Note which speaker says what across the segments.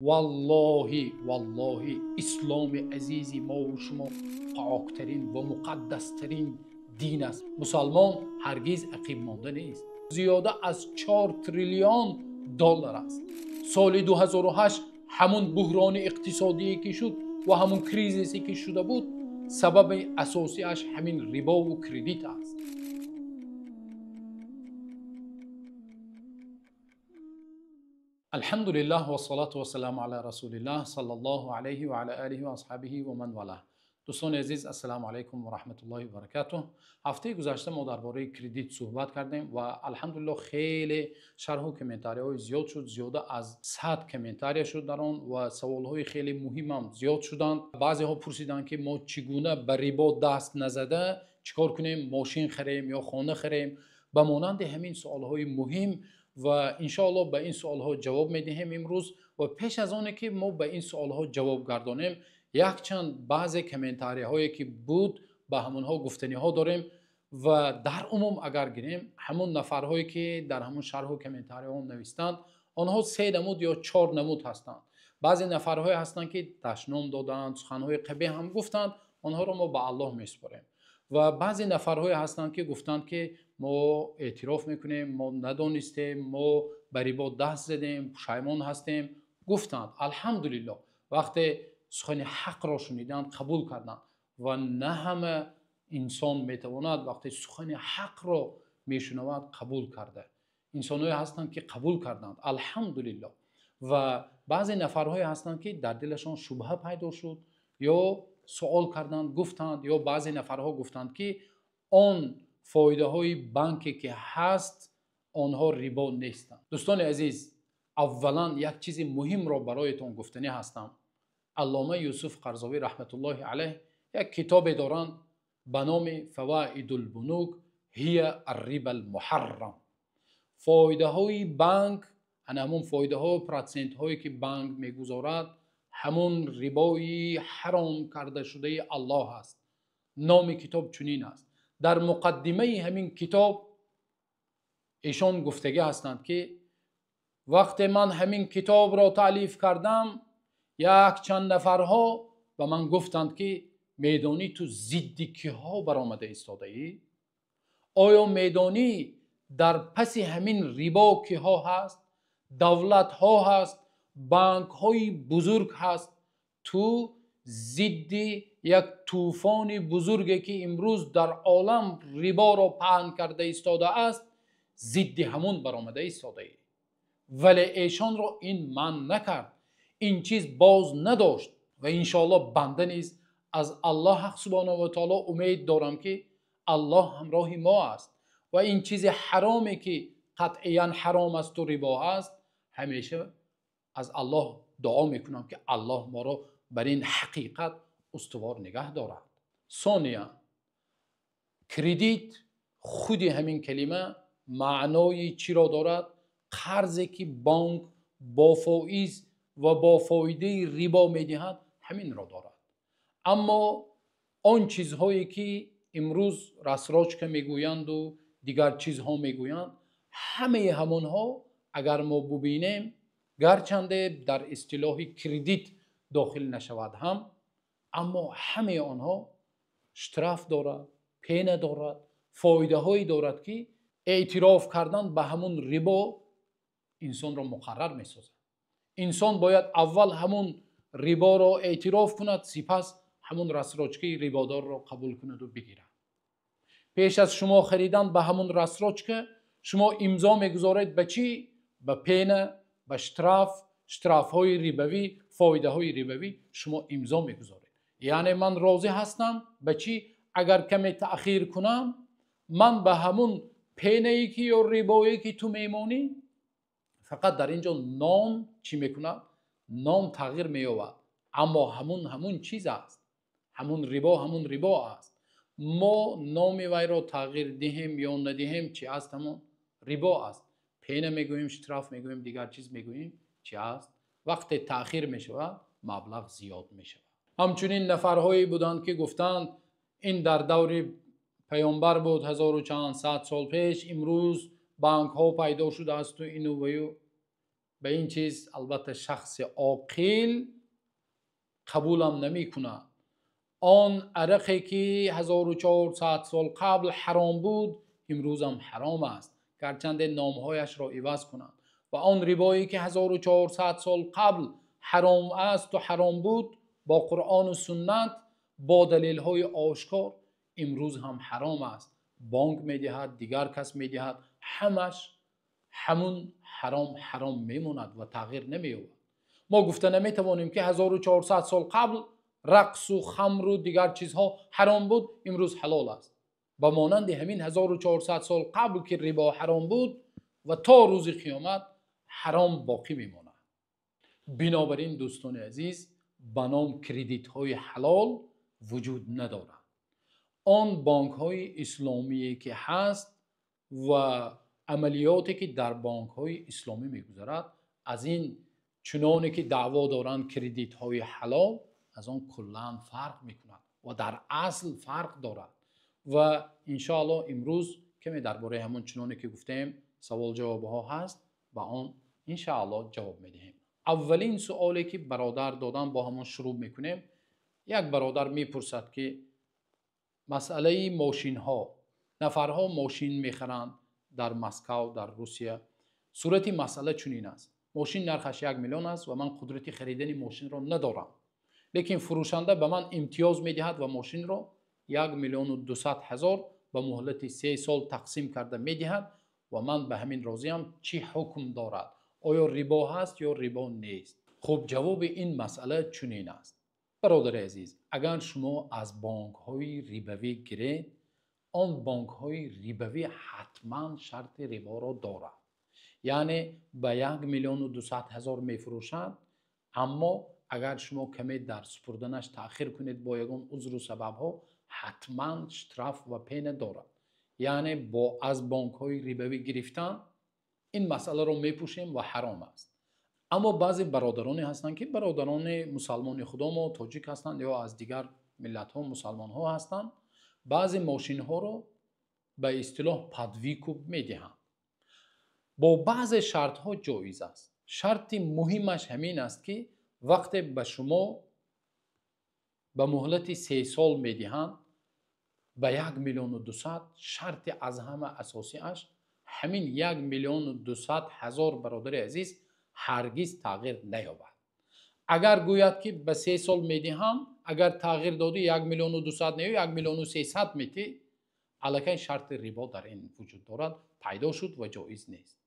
Speaker 1: والله والله اسلام عزیزی ما و شما پاکترین و مقدسترین دین است. مسلمان هرگز عقیب مانده نیست. زیاده از 4 تریلیون دلار است. سال 2008 همون بحران اقتصادی که شد و همون کریزیسی که شده بود، سبب اساسیش همین ربا و کردیت است. الحمد لله و الصلاة و السلام علی رسول الله صلی الله علیه و علی آله و اصحابه و من والاه. دوستان عزیز، السلام علیکم و رحمت الله و برکاته. هفته گذشته ما درباره کردیت صحبت کردیم و الحمدلله خیلی شرح و کامنتاری های زیاد شد. زیاده از 100 کامنتاری شد در آن و سوال های خیلی مهم هم زیاد شدند. بعضی ها پرسیدند که ما چگونه به ربا دست نزده چیکار کنیم، ماشین خریم یا خانه خریم. به مانند همین سوال های مهم و انشاءالله به این سوال ها جواب میدهیم امروز. و پیش از آنه که ما به این سوال ها جواب گردانیم، یک چند بعضی کامنتاری هایی که بود به همون ها گفتنی ها داریم و در عموم اگر گیریم همون نفرهایی که در همون شرح و کامنتاری ها نوشتند، آنها 3 نمود یا 4 نمود هستند. بعضی نفرهایی هستند که دشنام دادند، سخنهای قبیح هم گفتند، آنها را ما به الله میسپاریم. و بعضی نفرهایی هستند که گفتند که ما اعتراف میکنیم، ما ندانستیم، ما به ربا دست زدیم، پشیمان هستیم. گفتند الحمدلله وقتی سخن حق را شنیدند قبول کردند و نه همه انسان میتواند وقتی سخن حق را میشنود قبول کرده. انسانهایی هستند که قبول کردند الحمدلله و بعضی نفرهایی هستند که در دلشان شبهه پیدا شد یا سوال کردند گفتند، یا بعضی نفرها گفتند که آن فایده های بانکی که هست آنها ربا نیستند. دوستان عزیز، اولا یک چیز مهم را برایتان گفتنی هستم. علامه یوسف قرضاوی رحمت الله علیه یک کتاب دارند به نام فوائد البنوک هی الربا المحرم. فایده های بانک، همون فایده ها و پرسنت هایی که بانک میگذارد همون ربای حرام کرده شده الله است. نام کتاب چنین است. در مقدمه همین کتاب ایشان گفتگی هستند که وقتی من همین کتاب را تالیف کردم، یک چند نفرها و من گفتند که میدانی تو ضد که ها برآمده ایستاده ای؟ آیا میدانی در پس همین ربا که ها هست، دولت ها هست، بانک های بزرگ هست؟ تو ضد یک طوفان بزرگی که امروز در عالم ربا را پهن کرده ایستاده است، ضد همون برآمده ایستاده ای. ولی ایشان را این من نکرد، این چیز باز نداشت و انشاءالله بنده نیز از الله حق سبحانه و تعالی امید دارم که الله همراه ما است و این چیز حرامی که قطعا حرام است و ربا است، همیشه از الله دعا میکنم که الله ما را بر این حقیقت استوار نگه دارد. ثانیا، کردیت خود همین کلمه معنای چی را دارد؟ قرضی که بانک با فایز و با فایده ربا میدهد همین را دارد. اما آن چیزهایی که امروز رسراچکه میگویند و دیگر چیزها میگویند، همه همونها اگر ما ببینیم گرچنده در اصطلاح کردیت داخل نشود هم، اما همه آنها اشتراف دارد، پینه دارد، فایده هایی دارد که اعتراف کردن به همون ربا انسان را مقرر می سازد. انسان باید اول همون ربا را اعتراف کند، سپس همون رسراچکه ربادار را قبول کند و بگیرد. پیش از شما خریدن به همون رسراچکه شما امضا میگذارید به چی؟ به پینه، به اشتراف های ربوی، فایده های ربوی شما امضا میگذارید. یعنی من راضی هستم به چی؟ اگر کمی تأخیر کنم من به همون پینه ای که یا ربایی که تو میمانی، فقط در اینجا نام چی میکنم؟ نام تغییر مییابد، اما همون چیز است. همون ربا است. ما نام وی را تغییر دهیم یا ندهیم چی است؟ همون ربا است. پینه میگوییم، اشتراف میگوییم، دیگر چیز میگوییم، چی است؟ وقتی تأخیر میشود مبلغ زیاد میشود. همچنین نفرهایی بودند که گفتند این در دور پیامبر بود 1400 سال پیش، امروز بانک ها پیدا شده است و اینو و به این چیز البته شخص عاقل قبولم نمی کند. آن عرقی که 1400 سال قبل حرام بود امروز هم حرام است، گرچند نامهایش را عوض کنند. و آن ربایی که 1400 سال قبل حرام است و حرام بود با قرآن و سنت با دلیل های آشکار امروز هم حرام است. بانک میدهد، دیگر کس میدهد، همش همون حرام میموند و تغییر نمییابد. ما گفته نمیتوانیم که 1400 سال قبل رقص و خمر و دیگر چیزها حرام بود امروز حلال است. با مانند همین 1400 سال قبل که ربا حرام بود و تا روز قیامت حرام باقی میماند. بنابراین دوستان عزیز، به نام کردیت های حلال وجود ندارد. آن بانک های اسلامی که هست و عملیاتی که در بانک های اسلامی میگذرد از این چنانی که دعوا دارند کردیت های حلال از آن کلا فرق میکند و در اصل فرق دارد. و انشاءالله امروز کمی درباره همون چنانی که گفتیم سوال جواب ها هست و آن انشاءالله جواب میدهیم. اولین سوالی که برادر دادن با همون شروع میکنیم. یک برادر میپرسد که مسئله ماشین ها، نفرها ماشین میخرند در مسکو در روسیه. صورت مسئله چنین است: ماشین نرخش 1 میلیون است و من قدرت خریدن ماشین را ندارم، لیکن فروشنده به من امتیاز میدهد و ماشین را 1,200,000 به مهلت 3 سال تقسیم کرده میدهد و من به همین راضیم. چی حکم دارد؟ آیا ربا هست یا ربا نیست؟ خب جواب این مسئله چنین است. برادر عزیز، اگر شما از بانک های ربوی گیرید، آن بانک های ربوی حتما شرط ربا را دارد. یعنی به 1,200,000 میفروشند، اما اگر شما کمی در سپردنش تأخیر کنید با یگان عذر و سبب ها حتما اشتراف و پین دارد. یعنی با از بانک های ربوی گرفتن این مسئله رو میپوشیم و حرام است. اما بعضی برادرانی هستند که برادران مسلمان خدا ما تاجیک هستند یا از دیگر ملت ها مسلمان ها هستند، بعضی ماشین ها رو به اصطلاح پدویکوب میدهند. با بعض شرط ها جایز است. شرط مهمش همین است که وقتی به شما به مهلت 3 سال میدهند به 1,200,000، شرط از همه اساسی اش همین 1,200,000 برادر عزیز هرگز تغییر نیابد. اگر گوید که به 3 سال میدهم، اگر تغییر دادی 1,200,000 نه 1,300,000 میتی، الکی شرط ربا در این وجود دارد، پیدا شد و جایز نیست.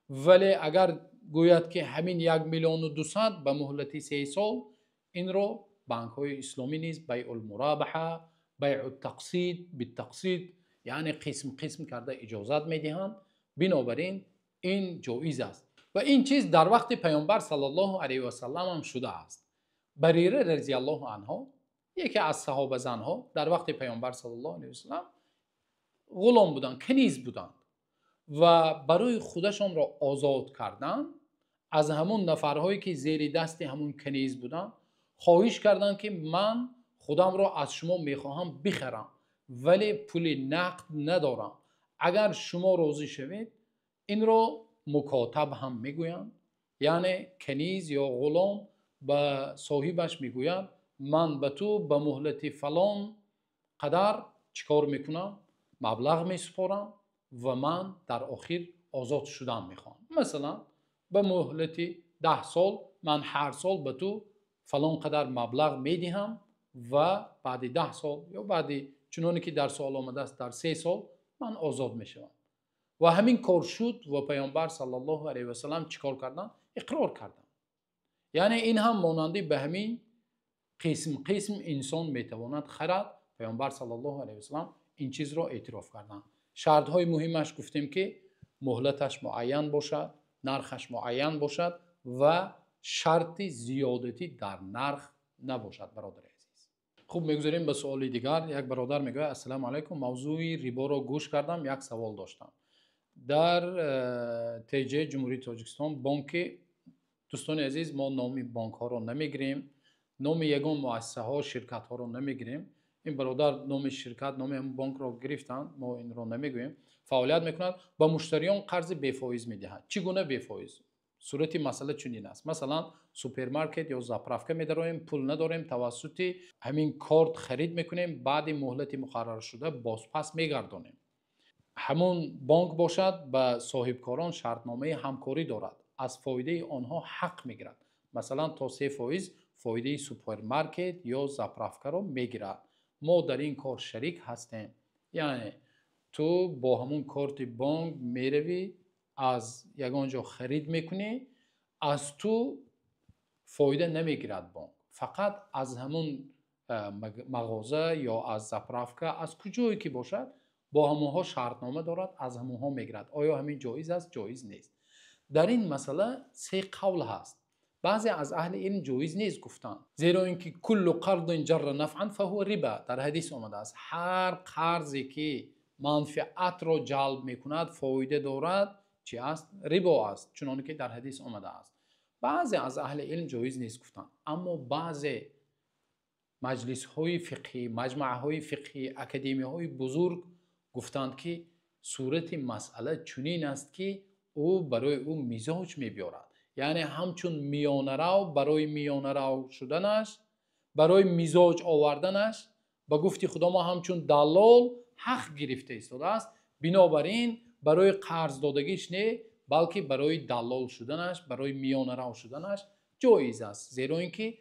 Speaker 1: ولی اگر گوید که همین 1,200,000 به مهلت 3 سال، این رو بانک های اسلامی نیز بیع المرابحه، بیع التقسیط بالتقسیط، یعنی قسم قسم کرده اجازت میدهند. بنابراین این جایز است و این چیز در وقت پیامبر صلی الله علیه و سلم هم شده است. بریره رضی الله عنها، یکی از صحابه زنها، در وقت پیامبر صلی الله علیه و سلم غلام بودند، کنیز بودند و برای خودشان را آزاد کردند. از همون نفرهایی که زیر دست همون کنیز بودند خواهش کردند که من خودم را از شما میخواهم بخرم ولی پول نقد ندارم، اگر شما راضی شوید. این را مکاتب هم میگویند، یعنی کنیز یا غلام به صاحبش میگوید من به تو به مهلت فلان قدر چیکار میکنم، مبلغ میسپارم و من در آخر آزاد شدن میخوام. مثلا به مهلت 10 سال من هر سال به تو فلان قدر مبلغ میدهم و بعد 10 سال یا بعد چنانی که در سوال آمده است در 3 سال من آزاد میشوم. و همین کار شد و پیامبر صلی الله علیه و سلم چیکار کردن؟ اقرار کردن. یعنی این هم ماننده به همین قسم قسم انسان میتواند خرد. پیامبر صلی الله علیه و سلم این چیز را اعتراف کردن. شرط های مهمش گفتیم که مهلتش معین باشد، نرخش معین باشد و شرط زیادتی در نرخ نباشد. برادر عزیز، خوب میگذاریم به سوال دیگر. یک برادر میگه السلام علیکم، موضوع ربا را گوش کردم، یک سوال داشتم. در تیجه جمهوری تاجیکستان بانک، دوستان عزیز ما نام بانک ها را نمیگیریم، نام یگان مؤسسه ها شرکت ها را نمیگیریم. این برادر نام شرکت، نام هم بانک را گرفتند، ما این را نمیگوییم. فعالیت میکنند، با مشتریان قرض بی فایز میدهند. چگونه بی فایز؟ صورت مسئله چنین است. مثلا سوپرمارکت یا زاپرافکا می‌داریم، پول نداریم، توسط همین کارت خرید میکنیم، بعد مهلت مقرر شده بازپس میگردونیم. همون بانک باشد به صاحبکاران شرطنامه همکاری دارد، از فایده آنها حق میگیرد. مثلا تا 3% فایده سوپرمارکت یا زاپرافکا رو میگیرد. ما در این کار شریک هستیم. یعنی تو با همون کارت بانک میروی، از یگانجا خرید میکنی، از تو فایده نمیگیرد بانک، فقط از همون مغازه یا از زاپرافکا، از کجایی که باشد، با همونها شرطنامه دارد، از همونها میگیرد. آیا همین جایز است؟ جایز نیست. در این مسئله 3 قول هست. بعضی از اهل علم جایز نیست گفتن، زیرا اینکه کل قرض جر نفعا فهو ربا، در حدیث آمده است هر قرضی که منفعت را جلب میکند، فایده دارد، چی است؟ ربا است، چنانکه که در حدیث آمده است. بعضی از اهل علم جایز نیست گفتن، اما بعضی مجلس های فقهی، مجمع های فقهی، اکادمی های بزرگ گفتند که صورت مسئله چنین است که او برای او مزاج میبیارد. یعنی همچون میانه رو برای میانه رو شدنش، برای مزاج آوردنش، با گفتی خدا ما همچون دلال حق گرفته ایستاده است، بنابراین برای قرض دادگیش نه، بلکه برای دلال شدنش، برای میانه رو شدنش جایز است، زیرا اینکه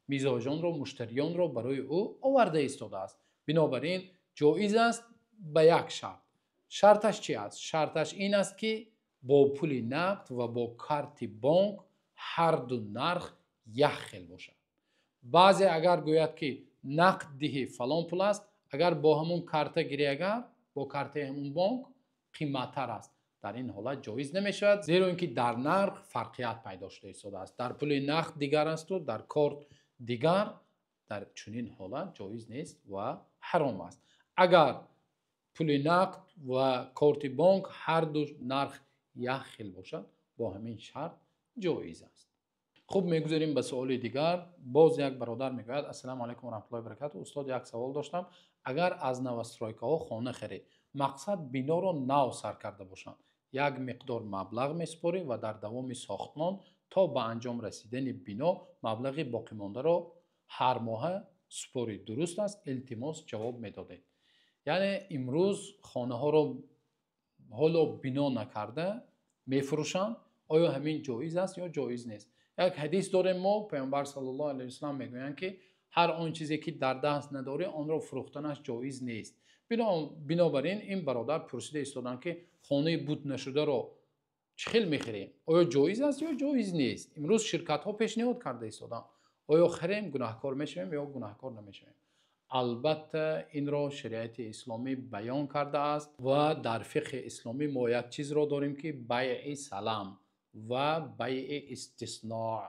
Speaker 1: مزاجان رو، مشتریان رو برای او آورده ایستاده است. بنابراین جایز است به یک شرط. شرطش چی است؟ شرطش این است که با پول نقد و با کارت بانک هر دو نرخ یک خیل باشد. بعضی اگر گوید که نقد دهی فلان پول است، اگر با همون کارت گیری، اگر با کارت همون بانک قیمت‌تر است، در این حالت جایز نمی‌شود، زیرا اینکه در نرخ فرقیت پیدا شده ایستاده است. در پول نقد دیگر است و در کارت دیگر. در چنین حالت جایز نیست و حرام است. اگر پول نقد و کارت بانک هر دو نرخ یک خیل باشد، با همین شرط جایز است. خوب، میگذاریم به سوال دیگر. باز یک برادر میگوید السلام علیکم و رحمت الله و برکاته. استاد یک سوال داشتم. اگر از نوسترایک‌ها خانه خرید، مقصد بنا را نو سر کرده باشند، یک مقدار مبلغ میسپاری و در دوام ساختمان تا به انجام رسیدن بنا مبلغ باقی مانده را هر ماه سپاری، درست است؟ التماس جواب میدادید. یعنی امروز خانه ها رو حالا بنا نکرده میفروشند، آیا همین جایز است یا جایز نیست؟ یک حدیث داریم ما، پیامبر صلی الله علیه و سلم میگویند که هر آن چیزی که در دست نداره آن را فروختنش جایز نیست. بنابراین این برادر پرسیده ایستادند که خانه بود نشده را چخیل میخریم، آیا جایز است یا جایز نیست؟ امروز شرکت ها پیشنهاد کرده ایستادند آیا خریم گناهکار میشویم یا گناهکار نمیشویم؟ البته این را شریعت اسلامی بیان کرده است و در فقه اسلامی ما یک چیز را داریم که بیع سلام و بیع استثناء.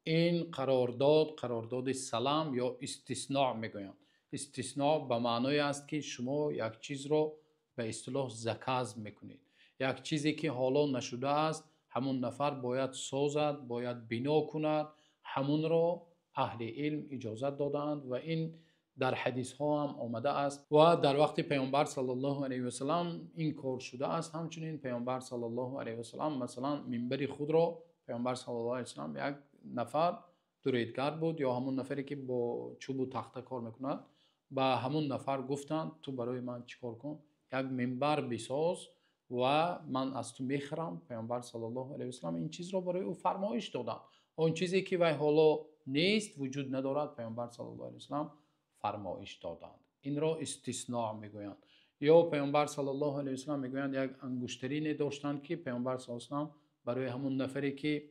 Speaker 1: این قرارداد سلام یا استثناء میگویند. استثناء به معنای است که شما یک چیز را به اصطلاح زکاز میکنید. یک چیزی که حالا نشده است، همون نفر باید سازد، باید بنا کند، همون را اهل علم اجازت دادند و این در حدیث ها هم آمده است و در وقت پیامبر صلی الله علیه و سلم این کار شده است. همچنین پیامبر صلی الله علیه و سلم مثلا منبر خود را، پیامبر صلی الله علیه و سلم یک نفر دوریدگر بود یا همون نفری که با چوب و تخته کار میکند، با همون نفر گفتند تو برای من چیکار کن؟ یک منبر بساز و من از تو میخرم. پیامبر صلی الله علیه و سلم این چیز را برای او فرمایش دادند. اون چیزی که وی حالا نیست، وجود ندارد، پیامبر صلی الله علیه و سلم فرمایش دادند. این را استثناء میگویند. یا پیامبر صلی الله علیه و سلم میگویند یک انگشترینی داشتند که پیامبر صلی الله علیه و سلم برای همون نفری که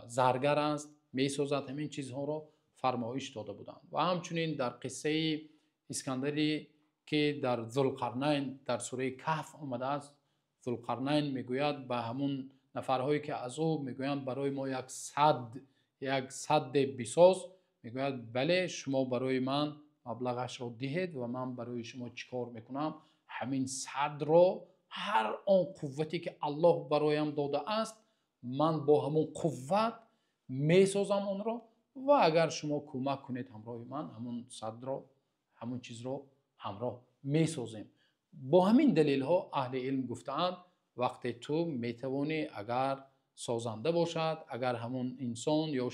Speaker 1: زرگر است میسازد همین چیزها را فرمایش داده بودند. و همچنین در قصه اسکندری که در ذوالقرنین در سوره کهف آمده است، ذوالقرنین میگوید به همون نفرهایی که از او میگویند برای ما یک صد بساز، میگوید بله شما برای من مبلغش را دهید و من برای شما چیکار میکنم؟ همین صد را، هر آن قوتی که الله برایم داده است، من با همون قوت میسازم آن را و اگر شما کمک کنید همراه من، همون صد را، همون چیز را همراه میسازیم. با همین دلیل ها اهل علم گفتند وقتی تو میتوانی اگر سازنده باشد، اگر همون انسان یا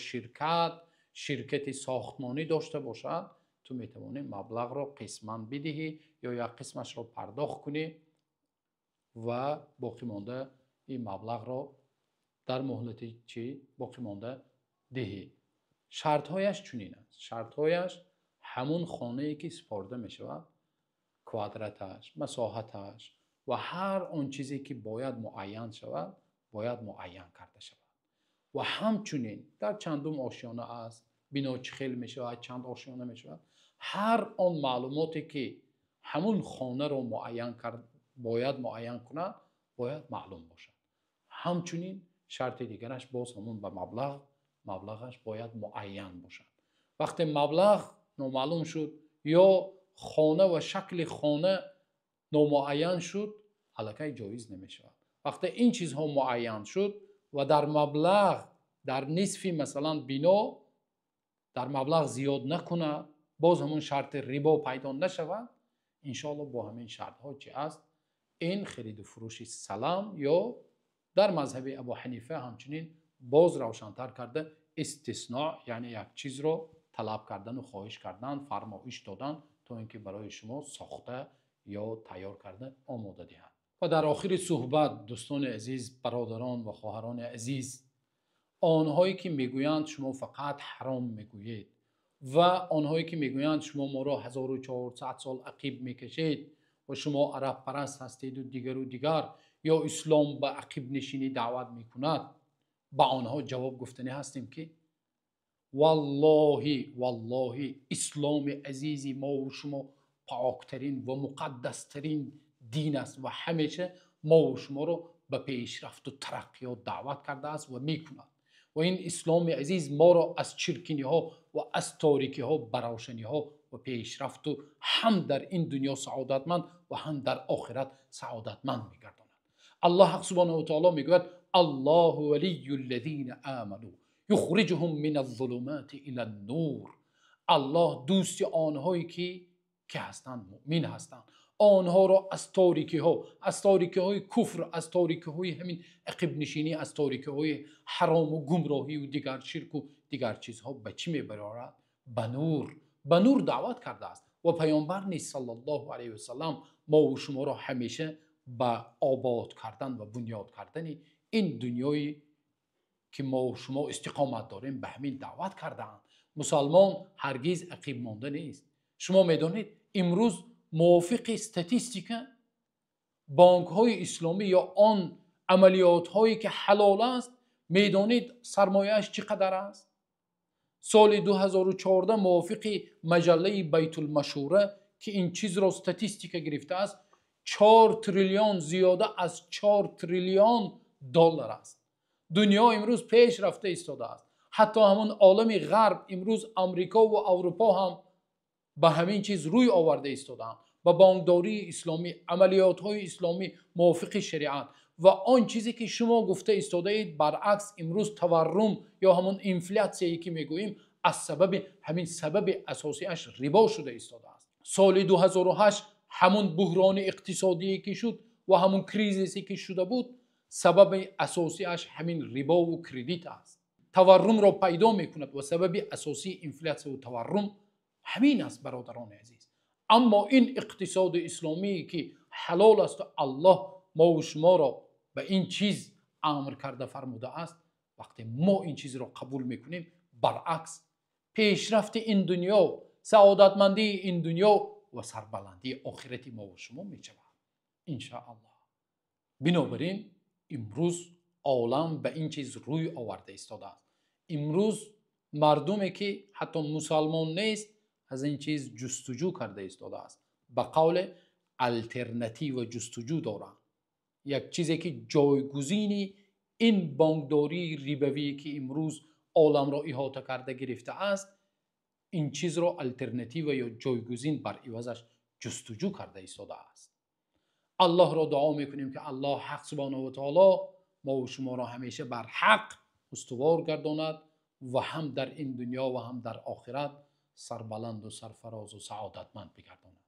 Speaker 1: شرکت ساختمانی داشته باشد، تو میتوانی مبلغ را قسما بدهی یا یک قسمش را پرداخت کنی و باقی مانده این مبلغ را در مهلت چی باقی مانده دهی. شرط هایش چنین است. شرط هایش همون خانه ای که سپرده می شود، کوادراتش، مساحتش و هر آن چیزی که باید معین شود باید معین کرده شود. و همچنین در چندم آشیانه است، بنا چه خیلی می شود، چند آشیانه می شود، هر آن معلوماتی که همون خانه را معین کرد باید معین کنه باید معلوم باشد. همچنین شرط دیگرش باز همون به مبلغش باید معین باشد. وقتی مبلغ نامعلوم شد یا خانه و شکل خانه نامعین شد، الکی جایز نمی شود. وقتی این چیزها معین شد و در مبلغ در نصفی مثلا بنا در مبلغ زیاد نکنه، باز همون شرط ریبا پیدا نشود، انشاءالله با همین شرط ها چی است؟ این خرید و فروش سلام یا در مذهب ابو حنیفه همچنین باز روشن‌تر کرده استثناء، یعنی یک چیز رو طلب کردن و خواهش کردن، فرمایش دادن تا اینکه برای شما ساخته یا تیار کرده آماده دهند. و در آخر صحبت دوستان عزیز، برادران و خواهران عزیز، آنهایی که میگویند شما فقط حرام میگویید و آنهایی که میگویند شما ما را 1400 سال عقیب میکشید و شما عرب پرست هستید و دیگر یا اسلام به عقیب نشینی دعوت میکند، با آنها جواب گفتنی هستیم که والله اسلام عزیزی ما و شما پاکترین و مقدسترین دین است و همیشه ما و شما رو به پیشرفت و ترقیات دعوت کرده است و میکند و این اسلام عزیز ما را از چرکینی ها و از تاریکی ها به روشنی ها و پیشرفت و هم در این دنیا سعادتمند و هم در آخرت سعادتمند میگرداند. الله حق سبحانه و تعالی میگوید الله ولی الذین آمنوا یخرجهم من الظلمات الى النور. الله دوست آنهایی که هستند، مؤمن هستند، آنها را از تاریکی های کفر، از تاریکی های همین عقب نشینی، از تاریکی های حرام و گمراهی و دیگر شرک و دیگر چیزها به چی میبرد؟ به نور دعوت کرده است. و پیامبر نیز صلی الله علیه و سلم ما و شما را همیشه به آباد کردن و بنیاد کردن این دنیایی که ما و شما استقامت داریم به همین دعوت کردند. مسلمان هرگز عقب مانده نیست. شما میدانید امروز موافق استاتیستیک بانک های اسلامی یا آن عملیات هایی که حلال است، میدانید سرمایه‌اش چقدر است؟ سال 2014 موافق مجله بیت المشوره که این چیز را استاتیستیک گرفته است، 4 تریلیون، زیاده از 4 تریلیون دلار است. دنیا امروز پیش رفته ایستاده است. حتی همون عالم غرب امروز امریکا و اروپا هم به همین چیز روی آورده ایستادند، با بانکداری اسلامی، عملیات های اسلامی موافق شریعت و آن چیزی که شما گفته ایستاده اید برعکس امروز تورم یا همون اینفلاسیونی که میگوییم از سبب همین سبب اساسی اش ربا شده ایستاده است. سال 2008 همون بحران اقتصادی که شد و همون کریزیسی که شده بود، سبب اساسی اش همین ربا و کردیت است. تورم را پیدا میکند و سبب اساسی انفلاسیون و تورم همین است برادران عزیز. اما این اقتصاد اسلامی که حلال است و الله ما و شما را به این چیز امر کرده فرموده است، وقتی ما این چیز را قبول میکنیم برعکس پیشرفت این دنیا، سعادتمندی این دنیا و سربلندی آخرت ما و شما میشود انشاءالله. بنابراین امروز عالم به این چیز روی آورده ایستاده است. امروز مردمی که حتی مسلمان نیست از این چیز جستجو کرده ایستاده است، به قول الترناتیو جستجو دارند. یک چیزی که جایگزینی این بانکداری ربوی که امروز عالم را احاطه کرده گرفته است، این چیز را الترناتیو یا جایگزین بر عوضش جستجو کرده ایستاده است. الله را دعا میکنیم که الله حق سبحانه و تعالی ما و شما را همیشه بر حق استوار گرداند و هم در این دنیا و هم در آخرت سربلند و سرفراز و سعادتمند بگرداند.